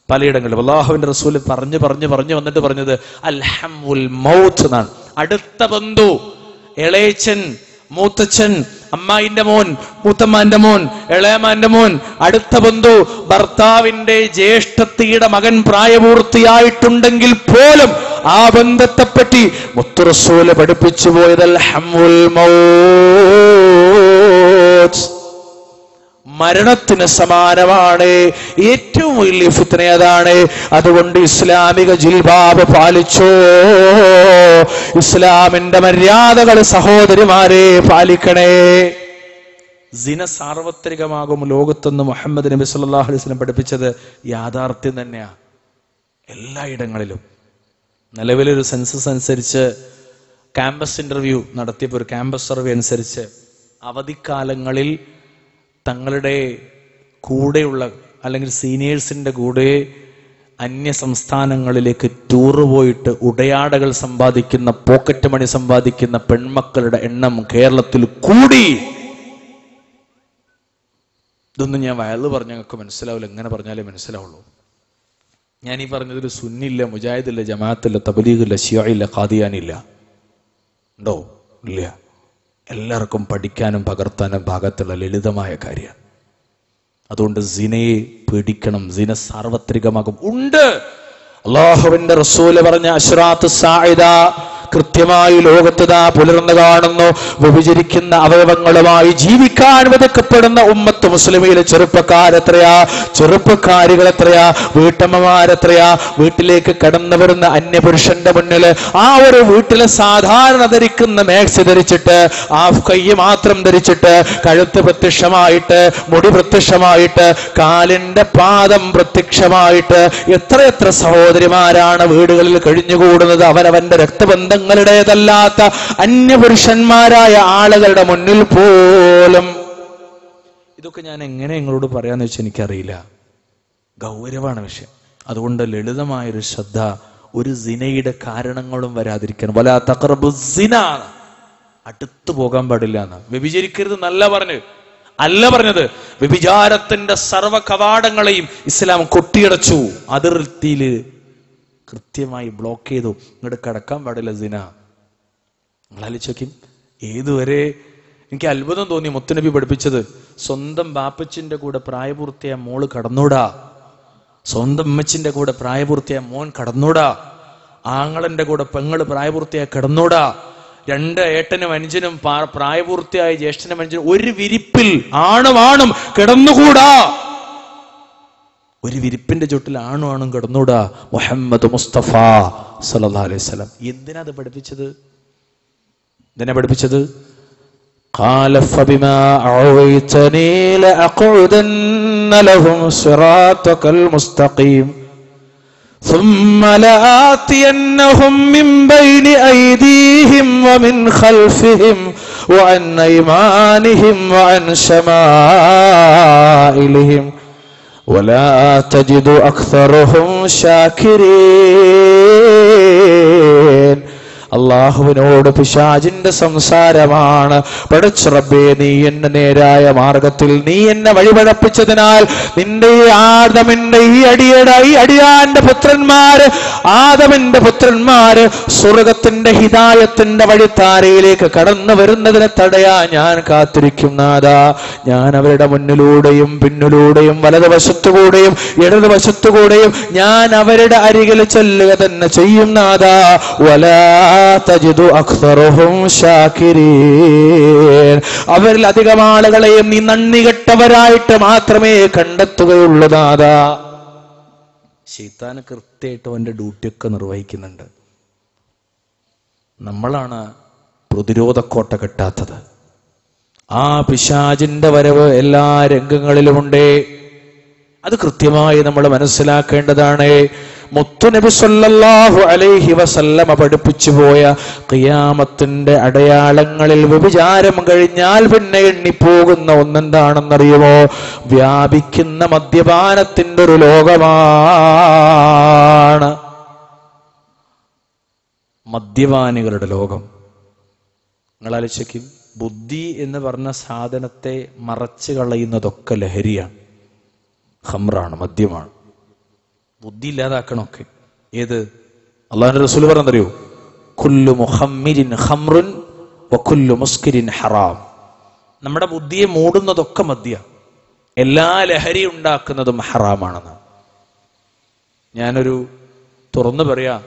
പലയിടങ്ങളിലും അല്ലാഹുവിന്റെ റസൂല് പറഞ്ഞു വന്നിട്ട് പറഞ്ഞത് അൽഹമുൽ മൗത്ത് എന്നാണ്. അടുത്ത ബന്ധു, ഇളയച്ചൻ, മൂത്തച്ഛൻ, അമ്മായിന്റെ മോൻ, മൂത്തമ്മാന്റെ മോൻ, ഇളയമാന്റെ മോൻ, അടുത്ത ബന്ധു, ഭർത്താവിന്റെ ജ്യേഷ്ഠത്തിയുടെ മകൻ പ്രായപൂർത്തിയായിട്ടുണ്ടെങ്കിൽ പോലും ആ ബന്ധത്തെപ്പറ്റി മുത്ത് റസൂല് പഠിപ്പിച്ചു പോയത് അൽഹമുൽ മൗത്ത്, മരണത്തിന് സമാനമാണ്. ഏറ്റവും വലിയ ഫിത്ന അതാണ്. അതുകൊണ്ട് ഇസ്ലാമിക ജിൽബാബ് പാലിച്ചോ, ഇസ്ലാമിന്റെ മര്യാദകൾ സഹോദരിമാരെ പാലിക്കണേ. സിന സാർവത്രികമാകും ലോകത്തെന്ന് മുഹമ്മദ് നബി സല്ലല്ലാഹു അലൈഹി വസല്ലം പഠിപ്പിച്ചത് യാഥാർത്ഥ്യം തന്നെയാ എല്ലായിടങ്ങളിലും. നിലവിലൊരു സെൻസസ് അനുസരിച്ച്, ക്യാമ്പസ് ഇന്റർവ്യൂ നടത്തിയപ്പോൾ ഒരു ക്യാമ്പസ് സർവേ അനുസരിച്ച് അവധിക്കാലങ്ങളിൽ തങ്ങളുടെ കൂടെയുള്ള അല്ലെങ്കിൽ സീനിയേഴ്സിന്റെ കൂടെ അന്യ സംസ്ഥാനങ്ങളിലേക്ക് ടൂറ് പോയിട്ട് ഉടയാടകൾ സമ്പാദിക്കുന്ന, പോക്കറ്റ് മണി സമ്പാദിക്കുന്ന പെൺമക്കളുടെ എണ്ണം കേരളത്തിൽ കൂടി. ഇതൊന്നും ഞാൻ വയല് പറഞ്ഞ ഞങ്ങൾക്ക് മനസ്സിലാവില്ല, എങ്ങനെ പറഞ്ഞാലേ മനസ്സിലാവുള്ളൂ. ഞാൻ ഈ പറഞ്ഞതിൽ സുന്നില്ല, മുജാഹിദില്ല, ജമാഅത്തില്ല, തബ്ലീഗില്ല, ശിയയില്ല, ഖാദിയാനില്ല. ഉണ്ടോ? ഇല്ല. എല്ലാവർക്കും പഠിക്കാനും പകർത്താനും ഭാഗത്തുള്ള ലളിതമായ കാര്യമാണ്. അതുകൊണ്ട് സിനയെ പേടിക്കണം. സിന സാർവത്രികമാകും. ഉണ്ട്. അല്ലാഹുവിന്റെ റസൂല് പറഞ്ഞ അശ്റാത്ത് സാഇദ കൃത്യമായി ലോകത്തുതാ പുലർന്നു കാണുന്നു. വ്യഭിചരിക്കുന്ന അവയവങ്ങളുമായി ജീവിക്കാൻ വിധിക്കപ്പെടുന്ന ഉമ്മത്ത് മുസ്ലിമിലെ ചെറുപ്പക്കാരെത്രയാ, ചെറുപ്പക്കാരികൾ എത്രയാ, വീട്ടമ്മമാരെത്രയാ. വീട്ടിലേക്ക് കടന്നു വരുന്ന അന്യപുരുഷന്റെ മുന്നില് ആ ഒരു വീട്ടിലെ സാധാരണ ധരിക്കുന്ന മാക്സി ധരിച്ചിട്ട്, ഹാഫ് കൈ മാത്രം ധരിച്ചിട്ട്, കഴുത്ത് പ്രത്യക്ഷമായിട്ട്, മുടി പ്രത്യക്ഷമായിട്ട്, കാലിന്റെ പാദം പ്രത്യക്ഷമായിട്ട് എത്രയെത്ര സഹോദരിമാരാണ് വീടുകളിൽ കഴിഞ്ഞുകൂടുന്നത്. അവനവന്റെ രക്തബന്ധം ങ്ങളുടേതല്ലാത്ത അന്യപുരുഷന്മാരായ ആളുകളുടെ മുന്നിൽ പോലും. ഇതൊക്കെ ഞാൻ എങ്ങനെ നിങ്ങളോട് പറയാന്ന് വെച്ചാൽ എനിക്കറിയില്ല. ഗൗരവമാണ് വിഷയം. അതുകൊണ്ട് ലളിതമായൊരു ശ്രദ്ധ, ഒരു സിനയുടെ കാരണങ്ങളും വരാതിരിക്കാൻ. വലാ തഖറബു സിന, അടുത്തു പോകാൻ പാടില്ല എന്ന്. വ്യഭിചരിക്കരുത് അല്ല പറഞ്ഞത്. വ്യഭിചാരത്തിന്റെ സർവ്വ കവാടങ്ങളെയും ഇസ്ലാം കൊട്ടിയടച്ചു. അതിർത്തിയില് കൃത്യമായി ബ്ലോക്ക് ചെയ്തു. ഇങ്ങോട്ട് കടക്കാൻ പാടില്ല സിന. നിങ്ങളാലോചിക്കും, ഏതുവരെ എനിക്ക് അത്ഭുതം തോന്നി മുത്തുനബി പഠിപ്പിച്ചത്. സ്വന്തം ബാപ്പച്ചിന്റെ കൂടെ പ്രായപൂർത്തിയായ മോള് കടന്നൂടാ, സ്വന്തം അമ്മച്ചിന്റെ കൂടെ പ്രായപൂർത്തിയായ മോൻ കടന്നൂടാ, ആങ്ങളന്റെ കൂടെ പെങ്ങള് പ്രായപൂർത്തിയായി കിടന്നൂടാ, രണ്ട് ഏട്ടനും അനുജനും പ്രായപൂർത്തിയായ ജ്യേഷ്ഠനും അനുജനും ഒരു വിരിപ്പിൽ ആണും കിടന്നുകൂടാ. ഒരു വിരിപ്പിന്റെ ചുട്ടിൽ ആണും കിടന്നൂടാ. മുഹമ്മദ് മുസ്തഫ സല്ലല്ലാഹു അലൈഹി വസല്ലം എന്തിനാ അത് പഠിപ്പിച്ചത്? قال فبما أغويتني لأقعدن لهم صراطك المستقيم ثم لآتينهم من بين أيديهم ومن خلفهم وعن أيمانهم وعن شمائلهم ولا تجد أكثرهم شاكرين. അള്ളാഹുവിനോട് പിശാചിന്റെ സംസാരമാണ്. പടച്ച റബ്ബേ, നീ എന്നെ നേരായ മാർഗത്തിൽ നീ എന്നെ വഴിപഴപ്പിച്ചതിനാൽ നിന്റെ ഈ ആദമിന്റെ ഈ അടിയാന്റെ പുത്രന്മാര്, ആദമിന്റെ പുത്രന്മാര് സ്വർഗത്തിന്റെ ഹിദായത്തിന്റെ വഴിത്താരയിലേക്ക് കടന്നു വരുന്നതിനെ തടയാൻ ഞാൻ കാത്തിരിക്കും നാഥാ. ഞാൻ അവരുടെ മുന്നിലൂടെയും പിന്നിലൂടെയും വലതുവശത്തുകൂടെയും ഇടതുവശത്തുകൂടെയും ഞാൻ അവരുടെ അരികിൽ ചെല്ലുക തന്നെ ചെയ്യും നാഥാ. വലാ തജിദു അക്സറഹും ശാകിരീൻ. അവരിൽ അധികം ആളുകളെയും നീ നന്ദി കെട്ടവരായിട്ട് മാത്രമേ കണ്ടെത്തുകയുള്ളൂ നാഥാ. ശൈത്താൻ കൃത്യമായിട്ട് അവന്റെ ഡ്യൂട്ടിയൊക്കെ നിർവഹിക്കുന്നുണ്ട്. നമ്മളാണ് പ്രതിരോധക്കോട്ട കെട്ടാത്തത്. ആ പിശാചിന്റെ വരവ് എല്ലാ രംഗങ്ങളിലുമുണ്ട്. അത് കൃത്യമായി നമ്മൾ മനസ്സിലാക്കേണ്ടതാണ്. മുത്തുനബി സല്ലല്ലാഹു അലൈഹി വസല്ലമ പഠിപ്പിച്ചു പോയ ഖിയാമത്തിന്റെ അടയാളങ്ങളിൽ വ്യഭിചാരം കഴിഞ്ഞാൽ പിന്നെ എണ്ണിപ്പോകുന്ന ഒന്നെന്താണെന്നറിയുമോ? വ്യാപിക്കുന്ന മദ്യപാനത്തിന്റെ ഒരു ലോകമാണ് മദ്യപാനികളുടെ ലോകം. നിങ്ങൾ ആലോചിക്കും, ബുദ്ധി എന്ന് പറഞ്ഞ സാധനത്തെ മറച്ചു കളയുന്നതൊക്കെ ലഹരിയാണ്, ഖംറാണ്, മദ്യമാണ്. ബുദ്ധി ഇല്ലാതാക്കണമൊക്കെ. ഏത്? അല്ലാഹുവിന്റെ റസൂൽ പറഞ്ഞറിയോ? കുല്ലു മുഖമ്മിരിൻ ഖംറുൻ വകുല്ലു മുസ്കിരിൻ ഹറാം. നമ്മുടെ ബുദ്ധിയെ മൂടുന്നതൊക്കെ മദ്യ, എല്ലാ ലഹരി ഉണ്ടാക്കുന്നതും ഹറാമാണെന്ന്. ഞാനൊരു തുറന്നു പറയാ,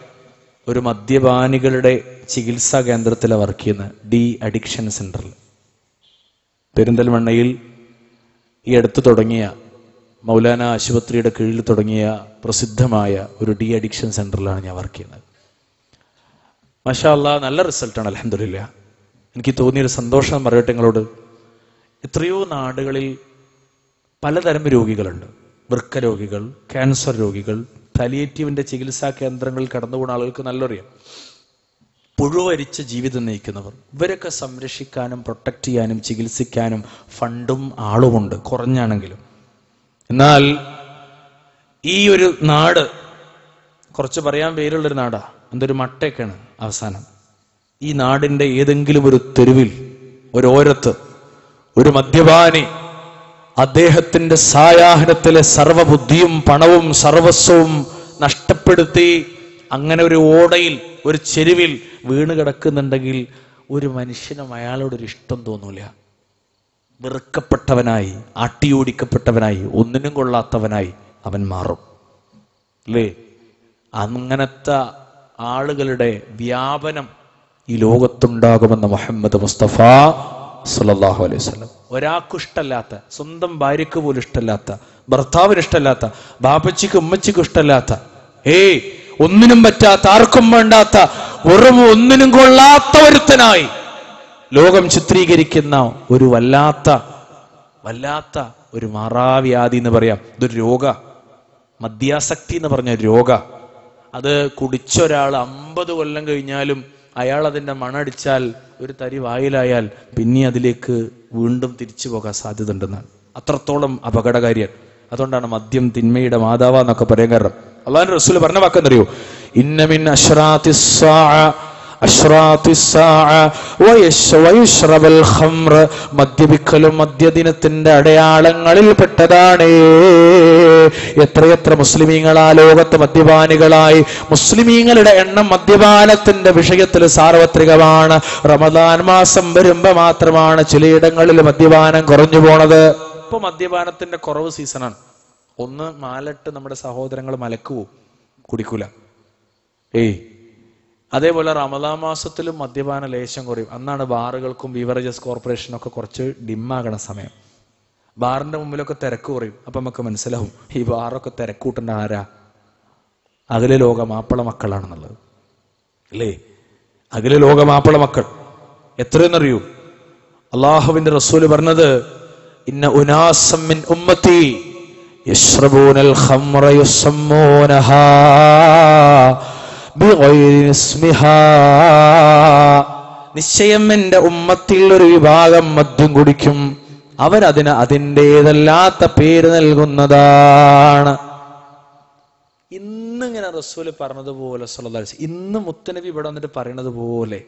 ഒരു മദ്യപാനികളുടെ ചികിത്സാ കേന്ദ്രത്തിലാണ് വർക്ക് ചെയ്യുന്നത്, ഡി അഡിക്ഷൻ സെന്ററിൽ. പെരിന്തൽമണ്ണയിൽ ഈ അടുത്ത് തുടങ്ങിയ മൗലാന ആശുപത്രിയുടെ കീഴിൽ തുടങ്ങിയ പ്രസിദ്ധമായ ഒരു ഡി അഡിക്ഷൻ സെന്ററിലാണ് ഞാൻ വർക്ക് ചെയ്യുന്നത്. മാഷാ അല്ലാഹ്, നല്ല റിസൾട്ടാണ്, അൽഹംദുലില്ലാ. എനിക്ക് തോന്നിയൊരു സന്തോഷം പറയട്ടെ നിങ്ങളോട്. എത്രയോ നാടുകളിൽ പലതരം രോഗികളുണ്ട്. വൃക്ക രോഗികൾ, ക്യാൻസർ രോഗികൾ, പാലിയേറ്റീവിന്റെ ചികിത്സാ കേന്ദ്രങ്ങളിൽ കടന്നുപോകുന്ന ആളുകൾക്ക് നല്ലറിയാം. പുഴുവരിച്ച ജീവിതം നയിക്കുന്നവർ, ഇവരൊക്കെ സംരക്ഷിക്കാനും പ്രൊട്ടക്ട് ചെയ്യാനും ചികിത്സിക്കാനും ഫണ്ടും ആളുമുണ്ട്, കുറഞ്ഞാണെങ്കിലും. എന്നാൽ ഈ ഒരു നാട് കുറച്ച് പറയാൻ പേരുള്ളൊരു നാടാ. എന്തൊരു മട്ടയൊക്കെയാണ് അവസാനം. ഈ നാടിന്റെ ഏതെങ്കിലും ഒരു തെരുവിൽ ഒരോരത്ത് ഒരു മദ്യപാനി അദ്ദേഹത്തിന്റെ സായാഹ്നത്തിലെ സർവബുദ്ധിയും പണവും സർവസ്വവും നഷ്ടപ്പെടുത്തി അങ്ങനെ ഒരു ഓടയിൽ, ഒരു ചെരുവിൽ വീണ് കിടക്കുന്നുണ്ടെങ്കിൽ ഒരു മനുഷ്യനും അയാളോടൊരു ഇഷ്ടം തോന്നൂല. വെറുക്കപ്പെട്ടവനായി, ആട്ടിയോടിക്കപ്പെട്ടവനായി, ഒന്നിനും കൊള്ളാത്തവനായി അവൻ മാറും, അല്ലേ? അങ്ങനത്തെ ആളുകളുടെ വ്യാപനം ഈ ലോകത്തുണ്ടാകുമെന്ന് മുഹമ്മദ് മുസ്തഫ സല്ലല്ലാഹു അലൈഹി വസല്ലം. ഒരാൾക്കും ഇഷ്ടമല്ലാത്ത, സ്വന്തം ഭാര്യക്ക് പോലും ഇഷ്ടമല്ലാത്ത, ഭർത്താവിന് ഇഷ്ടമല്ലാത്ത, ബാപ്പച്ചിക്കും ഉമ്മച്ചിക്കും ഇഷ്ടമല്ലാത്ത, ഒന്നിനും പറ്റാത്ത, ആർക്കും വേണ്ടാത്ത, വെറും ഒന്നിനും കൊള്ളാത്ത ഒരുത്തനായി ലോകം ചിത്രീകരിക്കുന്ന ഒരു വല്ലാത്ത ഒരു മാറാവ്യാധി എന്ന് പറയാം. ഇതൊരു രോഗ, മദ്യാസക്തി എന്ന് പറഞ്ഞ രോഗ. അത് കുടിച്ചൊരാൾ 50 കൊല്ലം കഴിഞ്ഞാലും അയാൾ അതിന്റെ മണടിച്ചാൽ, ഒരു തരി വായിലായാൽ പിന്നെ അതിലേക്ക് വീണ്ടും തിരിച്ചു പോകാൻ സാധ്യത ഉണ്ടെന്നാണ്. അത്രത്തോളം അപകടകാരിയാണ്. അതുകൊണ്ടാണ് മദ്യം തിന്മയുടെ മാതാവെന്നൊക്കെ പറയാൻ കാരണം. അല്ലാഹുവിന്റെ റസൂൽ പറഞ്ഞ വാക്കെന്നറിയോ? ഇന്ന മിൻ മദ്യപിക്കലും മദ്യദിനത്തിന്റെ അടയാളങ്ങളിൽ പെട്ടതാണ്. എത്രയെത്ര മുസ്ലിമീങ്ങളാ ലോകത്ത് മദ്യപാനികളായി. മുസ്ലിമീങ്ങളുടെ എണ്ണം മദ്യപാനത്തിന്റെ വിഷയത്തിൽ സാർവത്രികമാണ്. റമദാൻ മാസം വരുമ്പോ മാത്രമാണ് ചിലയിടങ്ങളിൽ മദ്യപാനം കുറഞ്ഞു പോണത്. ഇപ്പൊ മദ്യപാനത്തിന്റെ കുറവ് സീസണാണ്. ഒന്ന് മാലട്ട് നമ്മുടെ സഹോദരങ്ങൾ മലക്കുവോ, കുടിക്കൂല. അതേപോലെ റമദാൻ മാസത്തിലും മദ്യപാന ലേശം കുറയും. അന്നാണ് ബാറുകൾക്കും ബീവറേജസ് കോർപ്പറേഷനും ഒക്കെ കുറച്ച് ഡിമ്മാകണ സമയം. ബാറിന്റെ മുമ്പിലൊക്കെ തിരക്ക് കുറയും. അപ്പൊ നമുക്ക് മനസ്സിലാവും ഈ ബാറൊക്കെ തിരക്കൂട്ടേണ്ട ആരാ? അകലെ ലോക മാപ്പിള മക്കളാണെന്നുള്ളത്, അല്ലേ? അകലെ ലോക മാപ്പിള മക്കൾ എത്രയെന്നറിയൂ? അള്ളാഹുവിന്റെ റസൂല് പറഞ്ഞത്, ഇന്ന ഉനാസം മിൻ ഉമ്മത്തി യശ്റബൂനൽ ഖംറ യുസമ്മൂനഹാ ബിഗൈരി ഇസ്മിഹാ. നിശ്ചയം എന്റെ ഉമ്മത്തിൽ ഒരു വിഭാഗം മദ്യം കുടിക്കും, അവരതിന് അതിൻ്റെതല്ലാത്ത പേര് നൽകുന്നതാണ്. ഇന്ന് ഇന്നിങ്ങനെ റസൂല് പറഞ്ഞതുപോലെ സല്ലല്ലാഹു അലൈഹി വസല്ലം, ഇന്ന് മുത്തനബി ഇവിടെ വന്നിട്ട് പറയണത് പോലെ